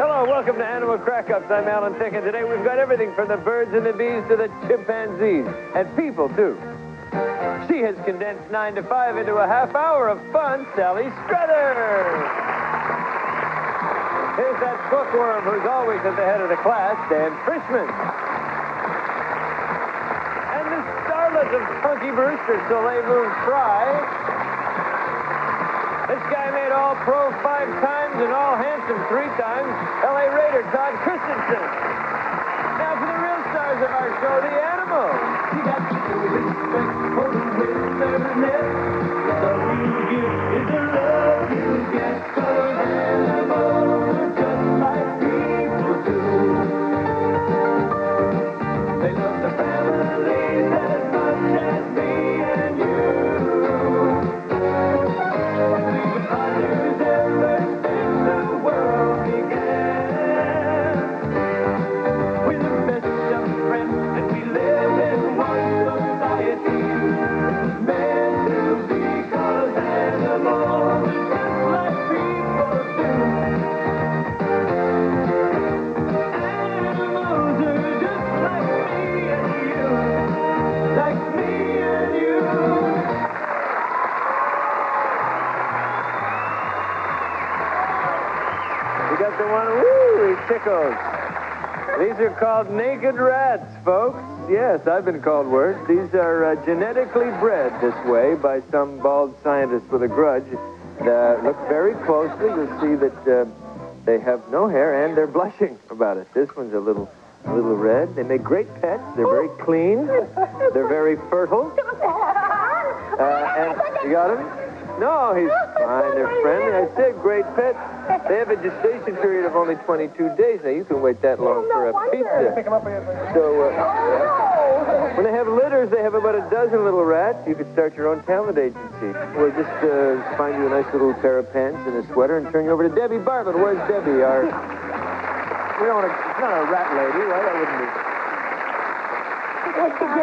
Hello, welcome to Animal Crack-Ups. I'm Alan Tick, and today we've got everything from the birds and the bees to the chimpanzees, and people, too. She has condensed 9 to 5 into a half hour of fun, Sally Struthers. Here's that bookworm who's always at the head of the class, Dan Frishman. And the starlet of Punky Brewster, Soleil Frye. This guy made All-Pro 5 times and All-Handsome 3 times. L.A. Raider Todd Christensen. Now for the real stars of our show, the animals. You got to do respect for the wilderness. The love you give is the love you get. 'Cause animals are just like people do. They love their families as much as me and you. Tickles. These are called naked rats, folks. Yes, I've been called worse. These are genetically bred this way by some bald scientist with a grudge. Look very closely. You'll see that they have no hair, and they're blushing about it. This one's a little red. They make great pets. They're very clean. They're very fertile. And you got him? No, he's fine. They're friendly. I said great pets. They have a gestation period of only 22 days. Now, you can wait that long for a pizza. So, when they have litters, they have about a dozen little rats. You could start your own talent agency. We'll just find you a nice little pair of pants and a sweater and turn you over to Debbie Bartlett. Where's Debbie? We don't want to... It's not a rat lady, right? That wouldn't be...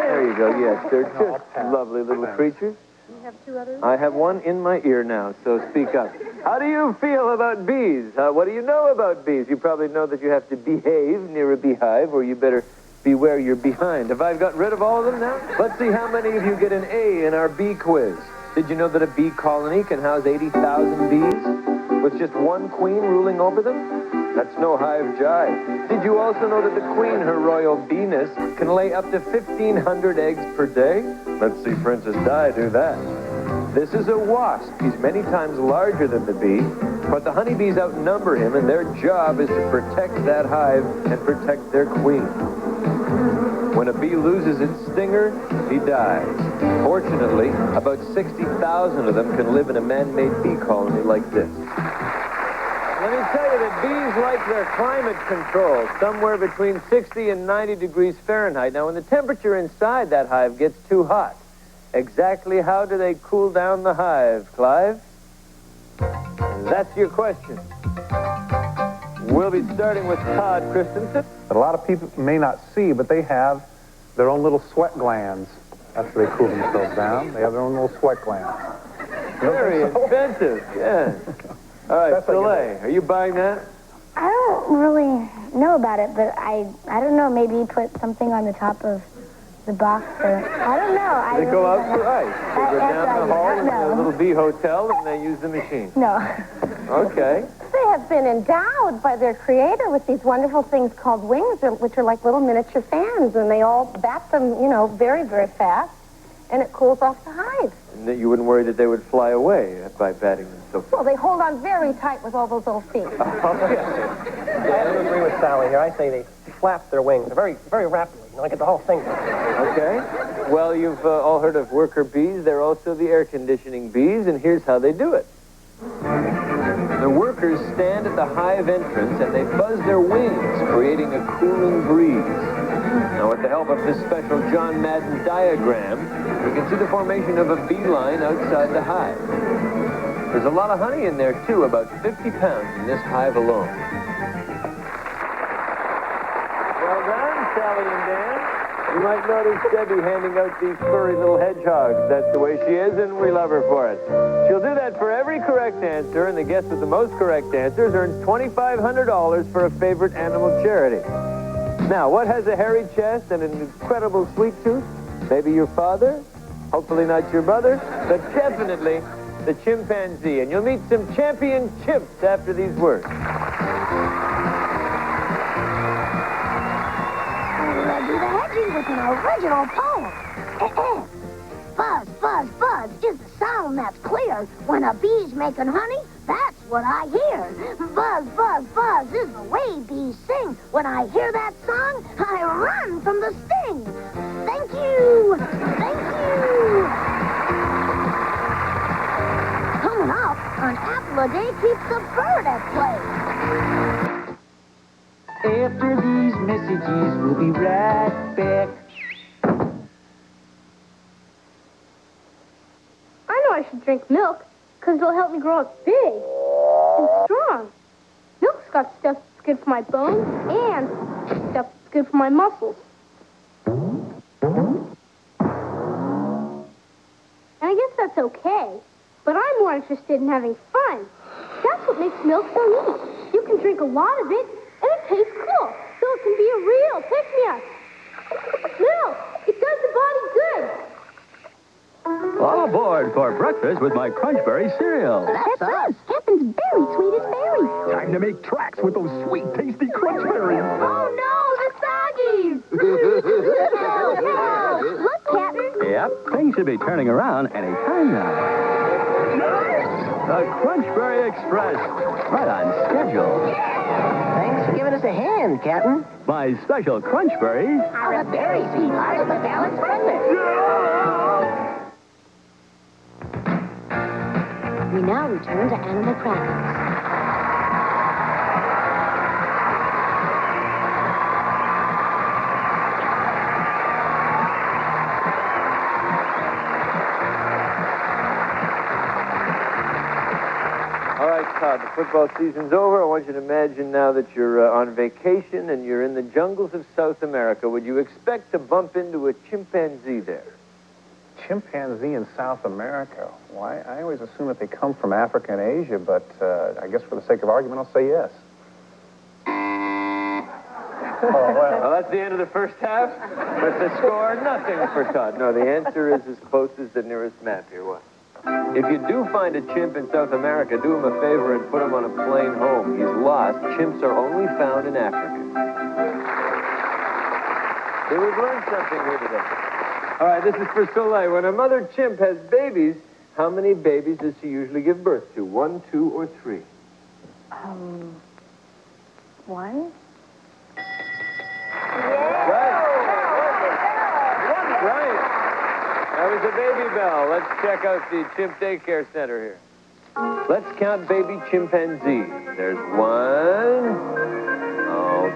There you go. Yes, they're just lovely little creatures. You have 2 others? I have one in my ear now, so speak up. How do you feel about bees? What do you know about bees? You probably know that you have to behave near a beehive, or you better beware you're behind. Have I got rid of all of them now? Let's see how many of you get an A in our bee quiz. Did you know that a bee colony can house 80,000 bees with just one queen ruling over them? That's no hive jive. Did you also know that the queen, her royal beeness, can lay up to 1,500 eggs per day? Let's see Princess Di do that. This is a wasp. He's many times larger than the bee, but the honeybees outnumber him, and their job is to protect that hive and protect their queen. When a bee loses its stinger, he dies. Fortunately, about 60,000 of them can live in a man-made bee colony like this. Let me tell you that bees like their climate control somewhere between 60 and 90 degrees Fahrenheit. Now, when the temperature inside that hive gets too hot, exactly how do they cool down the hive, Clive? That's your question. We'll be starting with Todd Christensen. A lot of people may not see, but they have their own little sweat glands. That's where they cool themselves down. They have their own little sweat glands. Very inventive, yes. All right, Soleil, are you buying that? I don't really know about it, but I don't know, maybe put something on the top of the box, or I don't know. They go out for ice. They go down the hall in a little bee hotel, and they use the machine. No. Okay. They have been endowed by their creator with these wonderful things called wings, which are like little miniature fans, and they all bat them, very, very fast, and it cools off the hive. And that you wouldn't worry that they would fly away by batting them so fast. Well, they hold on very tight with all those little feet. I have to agree with Sally here. I say they flap their wings very, very rapidly. Get the whole thing. Okay. Well, you've all heard of worker bees. They're also the air conditioning bees, and here's how they do it. The workers stand at the hive entrance and they buzz their wings, creating a cooling breeze. Now, with the help of this special John Madden diagram, we can see the formation of a beeline outside the hive. There's a lot of honey in there, too, about 50 pounds in this hive alone. Well done, Sally and Dan. You might notice Debbie handing out these furry little hedgehogs. That's the way she is, and we love her for it. She'll do that for every correct answer, and the guest with the most correct answers earns $2,500 for a favorite animal charity. Now, what has a hairy chest and an incredible sweet tooth? Maybe your father? Hopefully not your mother, but definitely the chimpanzee. And you'll meet some champion chimps after these words. Let's do the hedging with an original poem. Buzz, buzz, buzz is the sound that's clear. When a bee's making honey, that's what I hear. Buzz, buzz, buzz is the way bees sing. When I hear that song, I run from the sting. Thank you. Thank you. Coming up, an apple a day keeps the bird at play. After these messages, we'll be right back. I know I should drink milk, because it'll help me grow up big and strong. Milk's got stuff that's good for my bones and stuff that's good for my muscles. And I guess that's okay, but I'm more interested in having fun. That's what makes milk so neat. You can drink a lot of it, and it tastes cool, so it can be a real pick-me-up. Milk, it does the body good. All aboard for breakfast with my Crunchberry cereal. That's us. Captain's very sweetest berry. Time to make tracks with those sweet, tasty Crunchberries. Oh, no, the soggies. Look, Captain. Yep, things should be turning around any time now. The Crunchberry Express, right on schedule. Thanks for giving us a hand, Captain. My special Crunchberries Are a very sweet part of a balanced breakfast. We now return to Animal Crackers. All right, Todd, the football season's over. I want you to imagine now that you're on vacation and you're in the jungles of South America. Would you expect to bump into a chimpanzee there? Chimpanzee in South America. Why? I always assume that they come from Africa and Asia, but I guess for the sake of argument, I'll say yes. Well, that's the end of the first half. But the score, nothing for Todd. No, the answer is as close as the nearest map here. What? If you do find a chimp in South America, do him a favor and put him on a plane home. He's lost. Chimps are only found in Africa. So we've learned something here today. All right, this is for Soleil. When a mother chimp has babies, how many babies does she usually give birth to? 1, 2, or 3? 1. Right. That was a baby bell. Let's check out the chimp daycare center here. Let's count baby chimpanzees. There's 1.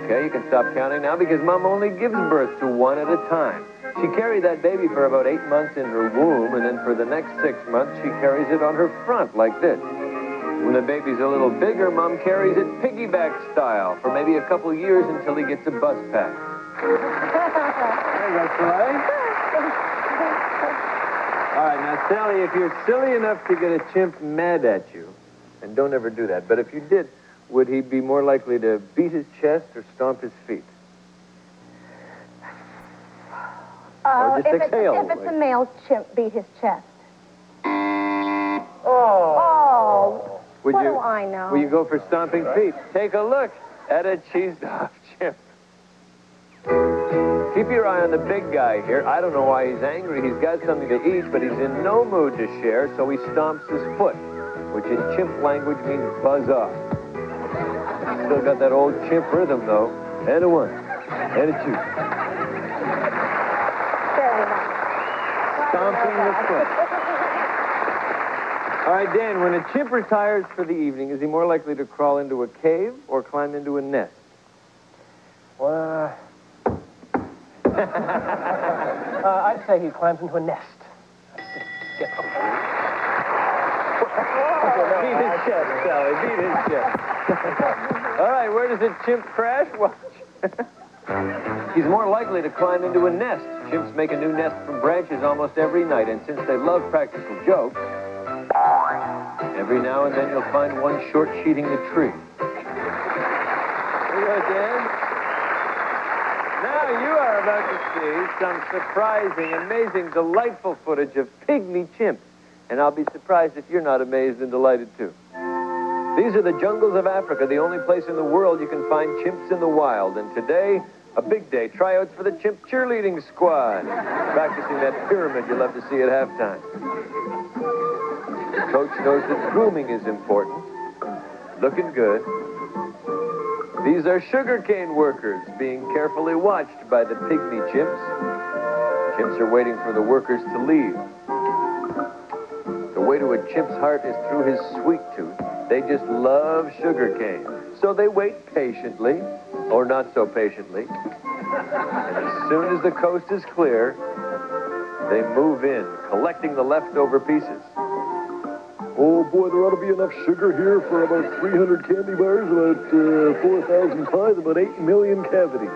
Okay, you can stop counting now because Mom only gives birth to 1 at a time. She carried that baby for about 8 months in her womb, and then for the next 6 months, she carries it on her front like this. When the baby's a little bigger, Mom carries it piggyback style for maybe a couple years until he gets a bus pass. There you go, Frye. All right, now, Sally, if you're silly enough to get a chimp mad at you, and don't ever do that, but if you did, would he be more likely to beat his chest or stomp his feet? Or just exhale? If it's a male chimp, beat his chest. What do I know? Will you go for stomping feet? Take a look at a cheesed-off chimp. Keep your eye on the big guy here. I don't know why he's angry. He's got something to eat, but he's in no mood to share, so he stomps his foot, which in chimp language means buzz off. He's still got that old chimp rhythm, though. And a 1, and a 2. Stomping the foot. All right, Dan, when a chimp retires for the evening, is he more likely to crawl into a cave or climb into a nest? Well, I'd say he climbs into a nest. Beat his chest, Sally. Beat his chest. All right, where does a chimp crash? Watch. He's more likely to climb into a nest. Chimps make a new nest from branches almost every night, and since they love practical jokes, every now and then you'll find one short-sheeting the tree. Here you go, Dan. Now you are about to see some surprising, amazing, delightful footage of pygmy chimps. And I'll be surprised if you're not amazed and delighted, too. These are the jungles of Africa, the only place in the world you can find chimps in the wild. And today, a big day, tryouts for the chimp cheerleading squad. Practicing that pyramid you love to see at halftime. The coach knows that grooming is important. Looking good. These are sugarcane workers being carefully watched by the pygmy chimps. Chimps are waiting for the workers to leave. The way to a chimp's heart is through his sweet tooth. They just love sugarcane. So they wait patiently, or not so patiently. And as soon as the coast is clear, they move in, collecting the leftover pieces. Oh, boy, there ought to be enough sugar here for about 300 candy bars, about 4,000 pies, about 8 million cavities.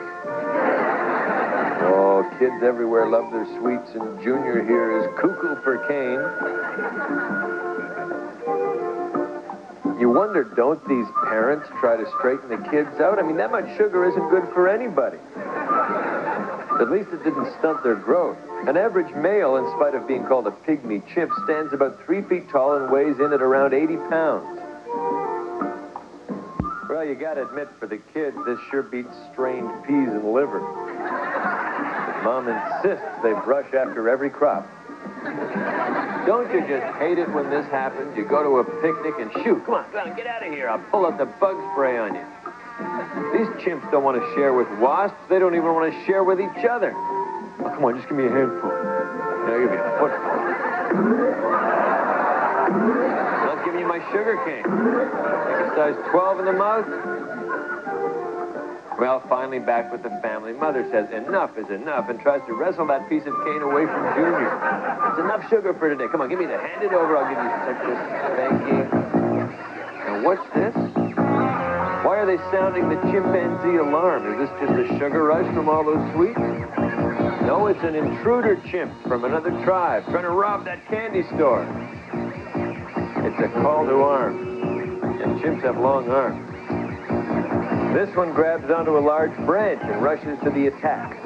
Oh, kids everywhere love their sweets, and Junior here is cuckoo for cane. You wonder, don't these parents try to straighten the kids out? I mean, that much sugar isn't good for anybody. At least it didn't stunt their growth. An average male, in spite of being called a pygmy chimp, stands about 3 feet tall and weighs in at around 80 pounds. Well, you gotta admit, for the kids, this sure beats strained peas and liver. Mom insists they brush after every crop. Don't you just hate it when this happens? You go to a picnic and shoot. Come on, get out of here. I'll pull out the bug spray on you. These chimps don't want to share with wasps. They don't even want to share with each other. Oh, come on, just give me a handful. I'll give you a footful. I'm not giving you my sugar cane. Like a size 12 in the mouth. Well, finally back with the family. Mother says enough is enough and tries to wrestle that piece of cane away from Junior. It's enough sugar for today. Come on, give me the hand it over. I'll give you such a spanking. Now, what's this? Why are they sounding the chimpanzee alarm? Is this just a sugar rush from all those sweets? No, it's an intruder chimp from another tribe trying to rob that candy store. It's a call to arms. And chimps have long arms. This one grabs onto a large branch and rushes to the attack.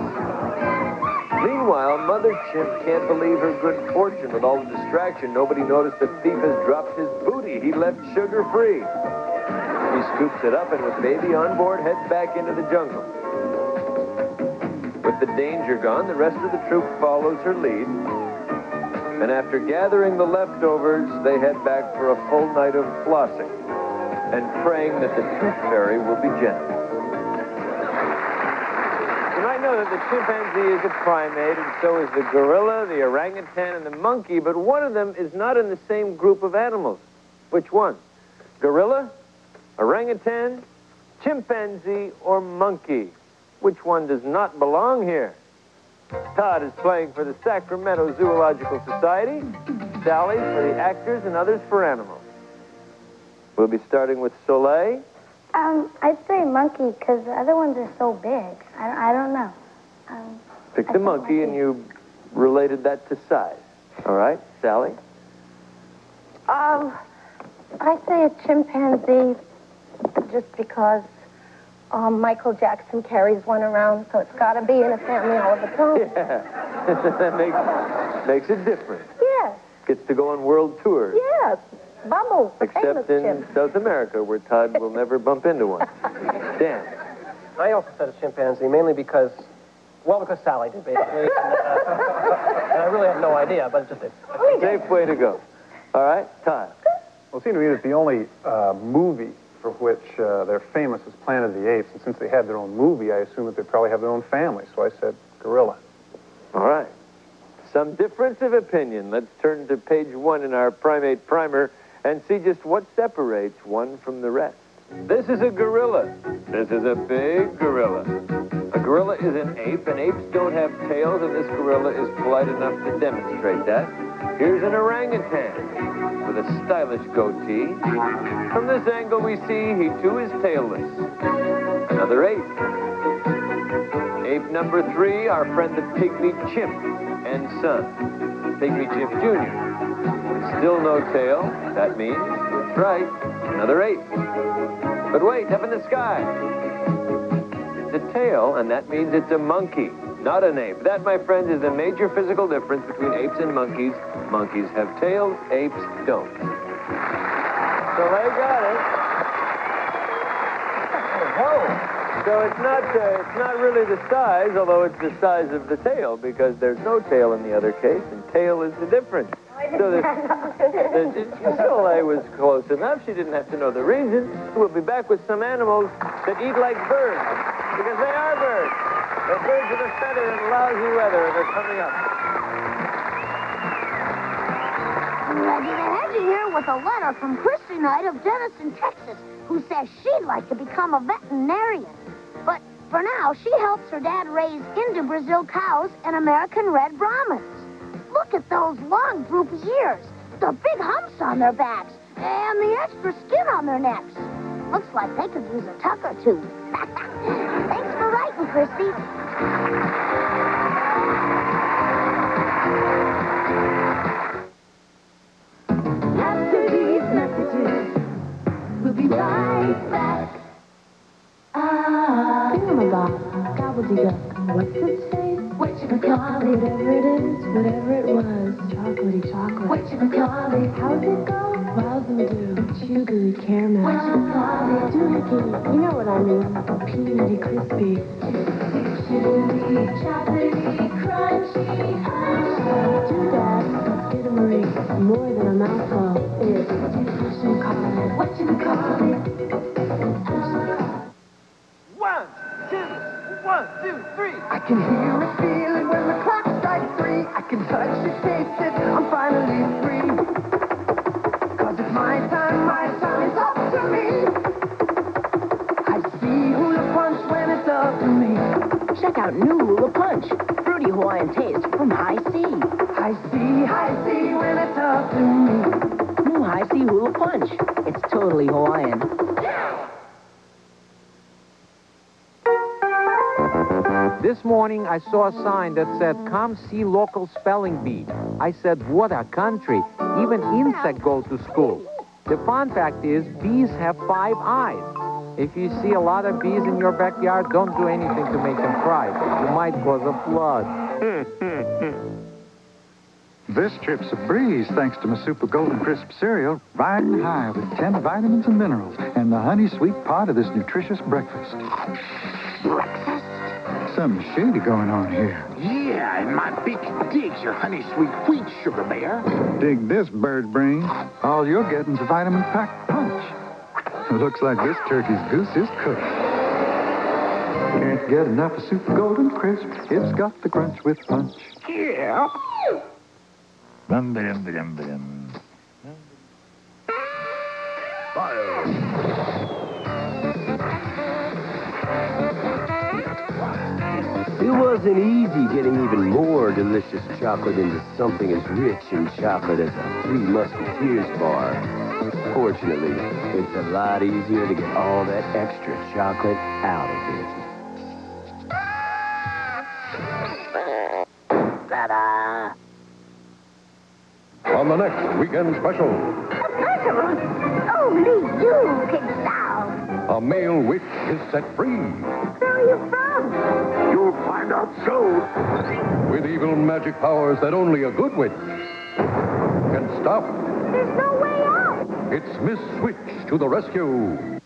Meanwhile, Mother Chimp can't believe her good fortune. With all the distraction, nobody noticed the thief has dropped his booty. He left sugar-free. He scoops it up and with baby on board, heads back into the jungle. With the danger gone, the rest of the troop follows her lead. And after gathering the leftovers, they head back for a full night of flossing and praying that the tooth fairy will be gentle. You might know that the chimpanzee is a primate, and so is the gorilla, the orangutan, and the monkey, but one of them is not in the same group of animals. Which one? Gorilla, orangutan, chimpanzee, or monkey? Which one does not belong here? Todd is playing for the Sacramento Zoological Society, Sally for the actors, and others for animals. We'll be starting with Soleil. I'd say monkey, because the other ones are so big. I don't know. Pick the monkey, and you related that to size. All right, Sally? I say a chimpanzee just because Michael Jackson carries one around, so it's got to be in a family all of its own. Yeah. That makes it different. Yes. Gets to go on world tours. Yes. Bubbles, the Except famous in chimp. South America, where Todd will never bump into one. Dan. I also said a chimpanzee, mainly because Sally did, basically. And I really have no idea, but it's just a safe way to go. All right, Todd. Well, it seemed to me that the only movie for which they're famous is Planet of the Apes, and since they had their own movie, I assume that they probably have their own family, so I said gorilla. All right. some difference of opinion. Let's turn to page 1 in our primate primer and see just what separates one from the rest. This is a gorilla. This is a big gorilla. A gorilla is an ape, and apes don't have tails, and this gorilla is polite enough to demonstrate that. Here's an orangutan with a stylish goatee. From this angle we see he too is tailless. Another ape. Ape number 3, our friend the pygmy chimp and son, Pygmy Chimp Jr. Still no tail. That means, that's right, another ape. But wait, up in the sky. It's a tail, and that means it's a monkey, not an ape. That, my friends, is the major physical difference between apes and monkeys. Monkeys have tails, apes don't. Soleil got it. So it's not really the size, although it's the size of the tail, because there's no tail in the other case, and tail is the difference. So Soleil was close enough. She didn't have to know the reason. We'll be back with some animals that eat like birds, because they are birds. They're birds with a feather in lousy weather, and they're coming up. Reggie the Hedgie here with a letter from Christy Knight of Denison, Texas, who says she'd like to become a veterinarian. But for now, she helps her dad raise Indo Brazil cows and American red Brahmins. Look at those long, droopy ears, the big humps on their backs, and the extra skin on their necks. Looks like they could use a tuck or two. Thanks for writing, Christy. After these messages, we'll be right back. Thingamabob, gobbledygook, what's it say? Whatchamacallit, whatever it is, whatever it was, chocolatey chocolate. Whatchamacallit, how's it go? Wowzum-doo, sugary caramel. Whatchamacallit, doohickey, you know what I mean, peanutty crispy. Chewy, chocolatey, crunchy, doodad, skidamarie, more than a mouthful. It's whatchamacallit. Whatchamacallit. 1, 2, 3. I can hear it, feel it when the clock strikes 3. I can touch it, taste it, I'm finally free. 'Cause it's my time, it's up to me. I see hula punch when it's up to me. Check out new hula punch, fruity Hawaiian taste from High C. High C when it's up to me. New High C hula punch, it's totally Hawaiian. This morning, I saw a sign that said, "Come see local spelling bee." I said, what a country. Even insects go to school. The fun fact is, bees have 5 eyes. If you see a lot of bees in your backyard, don't do anything to make them cry. You might cause a flood. This trip's a breeze thanks to my Super Golden Crisp cereal, riding high with 10 vitamins and minerals, and the honey-sweet part of this nutritious breakfast. Breakfast? Something shady going on here. Yeah, and my beak digs your honey-sweet wheat, Sugar Bear. Dig this, bird brain. All you're getting's a vitamin-packed punch. Looks like this turkey's goose is cooked. Can't get enough of Super Golden Crisp. It's got the crunch with punch. Yeah. It wasn't easy getting even more delicious chocolate into something as rich in chocolate as a Three Musketeers bar. Fortunately, it's a lot easier to get all that extra chocolate out of it. Ta-da! On the next weekend special, Only you can solve. a male witch is set free. Where are you from? You'll find out soon. With evil magic powers that only a good witch can stop. There's no way out. It's Miss Switch to the rescue.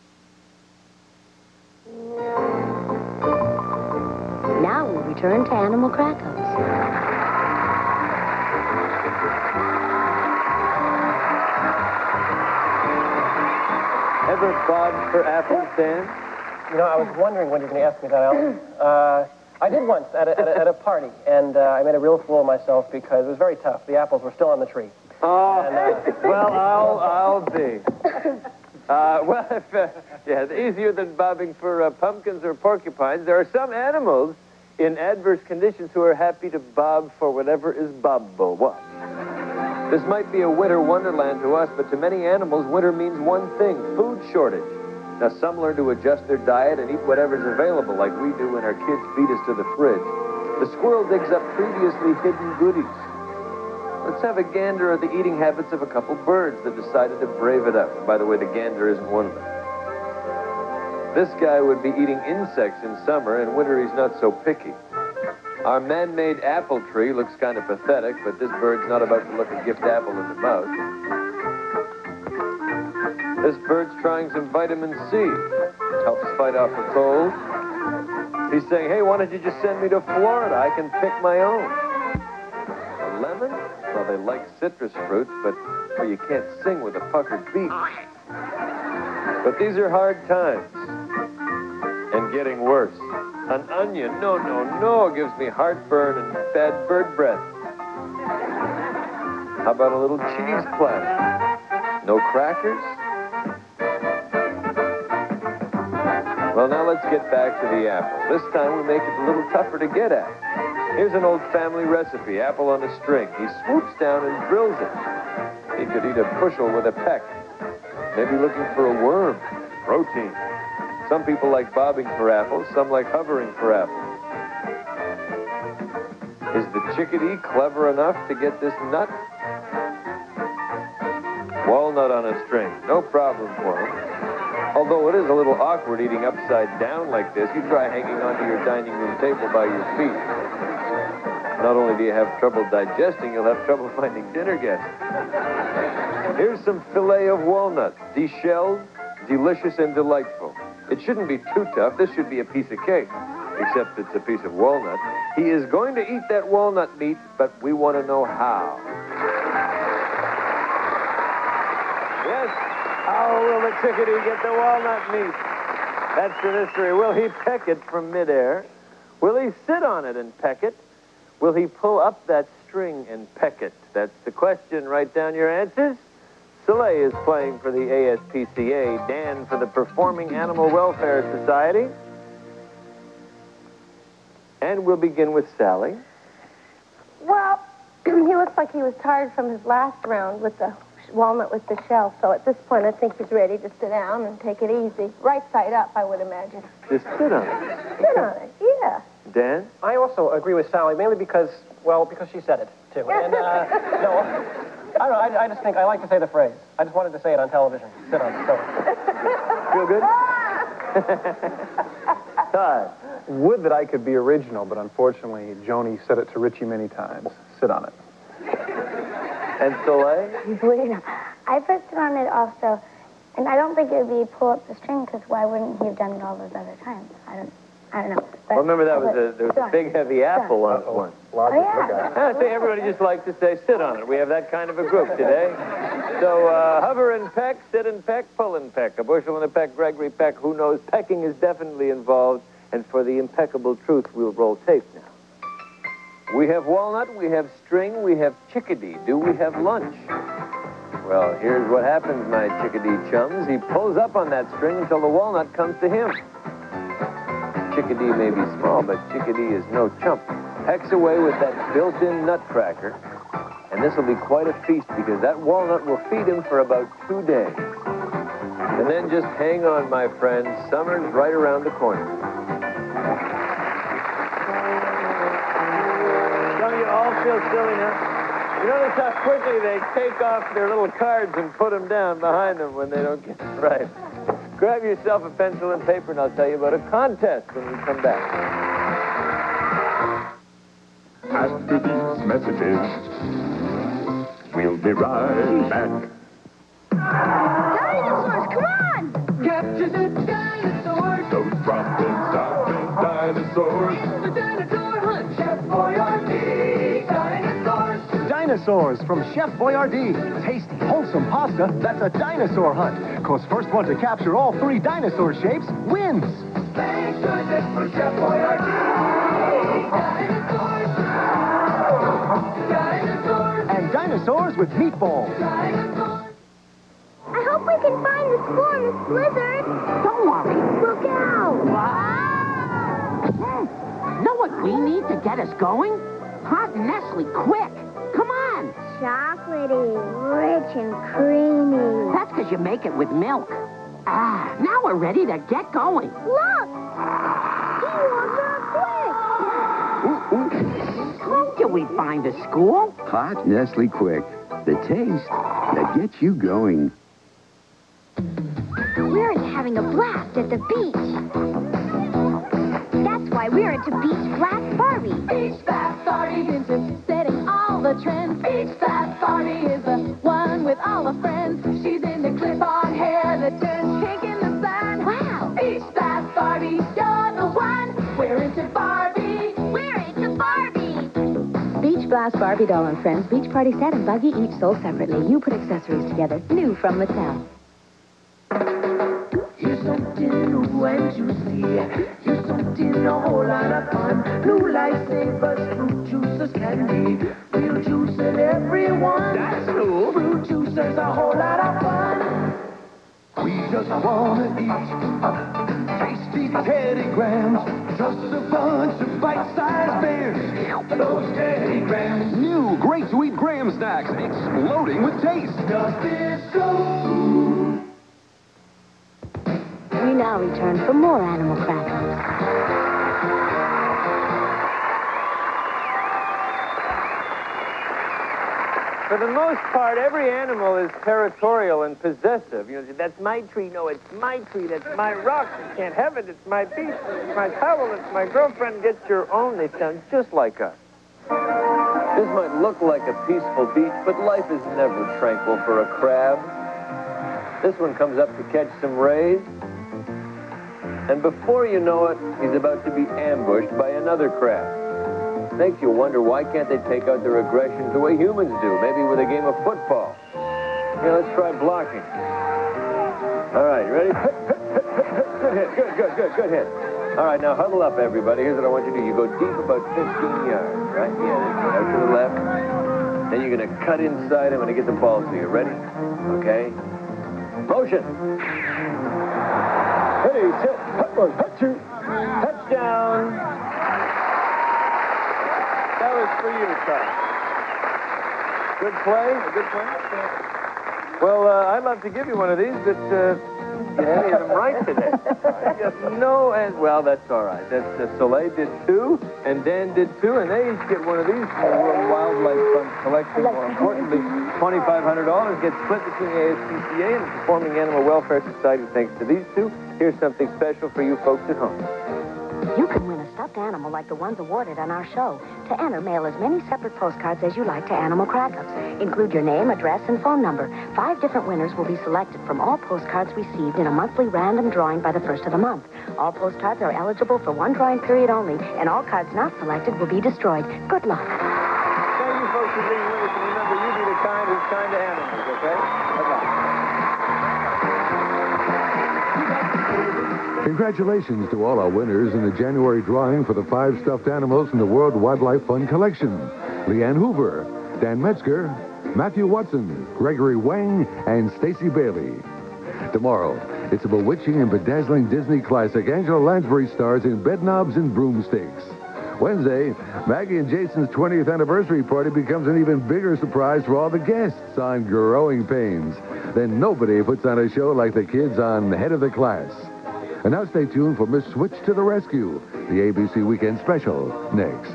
Now we'll return to Animal Crackers. Ever bobbed for apples, Dan? You know, I was wondering when you were going to ask me that, Al. I did once at a party, and I made a real fool of myself because it was very tough. The apples were still on the tree. Oh, And, well, I'll be. Well, if, yeah, it's easier than bobbing for pumpkins or porcupines. There are some animals in adverse conditions who are happy to bob for whatever is bobbable. What? This might be a winter wonderland to us, but to many animals, winter means one thing, food shortage. Now, some learn to adjust their diet and eat whatever's available, like we do when our kids beat us to the fridge. The squirrel digs up previously hidden goodies. Let's have a gander at the eating habits of a couple birds that decided to brave it up. By the way, the gander isn't one of them. This guy would be eating insects in summer. In winter, he's not so picky. Our man-made apple tree looks kind of pathetic, but this bird's not about to look a gift apple in the mouth. This bird's trying some vitamin C. Helps fight off the cold. He's saying, hey, why don't you just send me to Florida? I can pick my own. A lemon? Well, they like citrus fruits, but well, you can't sing with a puckered beak. But these are hard times. And getting worse. An onion? No, no, no. It gives me heartburn and bad bird breath. How about a little cheese platter? No crackers? Well, now let's get back to the apple. This time we make it a little tougher to get at. Here's an old family recipe, apple on a string. He swoops down and drills it. He could eat a bushel with a peck. Maybe looking for a worm. Protein. Some people like bobbing for apples, some like hovering for apples. Is the chickadee clever enough to get this nut? Walnut on a string, no problem for him. Although it is a little awkward eating upside down like this, you try hanging onto your dining room table by your feet. Not only do you have trouble digesting, you'll have trouble finding dinner guests. Here's some fillet of walnut, deshelled, delicious and delightful. It shouldn't be too tough. This should be a piece of cake, except it's a piece of walnut. He is going to eat that walnut meat, but we want to know how. Yes, how will the chickadee get the walnut meat? That's the mystery. Will he peck it from midair? Will he sit on it and peck it? Will he pull up that string and peck it? That's the question. Write down your answers. Soleil is playing for the ASPCA, Dan for the Performing Animal Welfare Society. And we'll begin with Sally. Well, he looks like he was tired from his last round with the walnut with the shell, so at this point I think he's ready to sit down and take it easy. Right side up, I would imagine. Just sit on it. Sit on it, yeah. Dan? I also agree with Sally, mainly because she said it, too. And, no, I don't know, I just think I like to say the phrase. I just wanted to say it on television. Sit on it, so. Feel good? Todd? Would that I could be original, but unfortunately, Joni said it to Richie many times. Sit on it. And Soleil? I first sit on it also, and I don't think it would be pull up the string, because why wouldn't he have done it all those other times? I don't know. But, well, remember there was a big heavy apple on one. I think everybody just likes to say sit on it. We have that kind of a group today. So hover and peck, sit and peck, pull and peck. A bushel and a peck, Gregory Peck, who knows? Pecking is definitely involved, and for the impeccable truth, we'll roll tape now. We have walnut, we have string, we have chickadee. Do we have lunch? Well, here's what happens, my chickadee chums. He pulls up on that string until the walnut comes to him. Chickadee may be small, but chickadee is no chump. Pecks away with that built-in nutcracker, and this will be quite a feast because that walnut will feed him for about 2 days. And then just hang on, my friends. Summer's right around the corner. Don't you all feel silly now? You notice how quickly they take off their little cards and put them down behind them when they don't get it right. Grab yourself a pencil and paper, and I'll tell you about a contest when we come back. After these messages, we'll be right back. Dinosaurs, come on! Capture the dinosaurs! Those robin-stopping dinosaurs! It's the dinosaur hunt! Chef Boyardee! Dinosaurs! Dinosaurs from Chef Boyardee. Tasty, wholesome pasta that's a dinosaur hunt. Because first one to capture all 3 dinosaur shapes wins. Thank goodness for Chef Boyardee. Dinosaurs. And dinosaurs with meatballs. I hope we can find the school in this blizzard. Don't worry. Look out. Know what we need to get us going? Hot Nestle, quick. Come on. Chocolatey, rich and creamy. That's because you make it with milk. Ah, now we're ready to get going. Look! He walks out quick. Told you we'd find a school. Hot Nestle Quick. The taste that gets you going. We're having a blast at the beach. That's why we're into Beach Blast Barbie. Beach Blast Barbie into setting all the trends. Beach Blast Barbie is the one with all the friends. She's into clip-on hair that turns pink in the sun. Wow. Beach Blast Barbie, you're the one. We're into Barbie. We're into Barbie. Beach Blast Barbie doll and friends, beach party set and buggy each sold separately. You put accessories together. New from Mattel. Here's something new and juicy. Here's something a whole lot of fun. New lifesavers, fruit juicers, candy. Real juice in everyone. That's cool. Fruit juicers, a whole lot of fun. We just wanna eat tasty Teddy Grahams. Just a bunch of bite-sized bears. Those Teddy Grahams. New great to eat graham snacks, exploding with taste. Does this so? We now return for more animal crackers. For the most part, every animal is territorial and possessive. You know, that's my tree. No, it's my tree. That's my rock. You can't have it. It's my beach. It's my towel. It's my girlfriend. Get your own. They sound just like us. This might look like a peaceful beach, but life is never tranquil for a crab. This one comes up to catch some rays, and before you know it, he's about to be ambushed by another crab. Makes you wonder, why can't they take out their aggressions the way humans do, maybe with a game of football? Yeah, let's try blocking. All right, you ready? Good hit, good hit. All right, now huddle up, everybody. Here's what I want you to do. You go deep about 15 yards, right? Yeah, out to the left. Then you're going to cut inside. I'm going to get the ball to you. Ready? Okay. Motion. Hey, touchdown. That was for you, Todd. Good play? A good play? Well, I'd love to give you one of these, but you had any of them right today. No, and well, that's all right. That's Soleil did 2, and Dan did 2, and they each get one of these from the World Wildlife Fund collection. More importantly, $2,500 gets split between the ASPCA and the Performing Animal Welfare Society thanks to these two. Here's something special for you folks at home. You can win a stuffed animal like the ones awarded on our show. To enter, mail as many separate postcards as you like to Animal Crack-Ups. Include your name, address, and phone number. 5 different winners will be selected from all postcards received in a monthly random drawing by the 1st of the month. All postcards are eligible for one drawing period only, and all cards not selected will be destroyed. Good luck. Thank you folks for being with us, and remember, you be the kind who's kind to animals, okay? Good luck. Congratulations to all our winners in the January drawing for the 5 stuffed animals from the World Wildlife Fund collection. Leanne Hoover, Dan Metzger, Matthew Watson, Gregory Wang, and Stacy Bailey. Tomorrow, it's a bewitching and bedazzling Disney classic. Angela Lansbury stars in Bedknobs and Broomsticks. Wednesday, Maggie and Jason's 20th anniversary party becomes an even bigger surprise for all the guests on Growing Pains. Then nobody puts on a show like the kids on Head of the Class. And now stay tuned for Miss Switch to the Rescue, the ABC Weekend Special, next.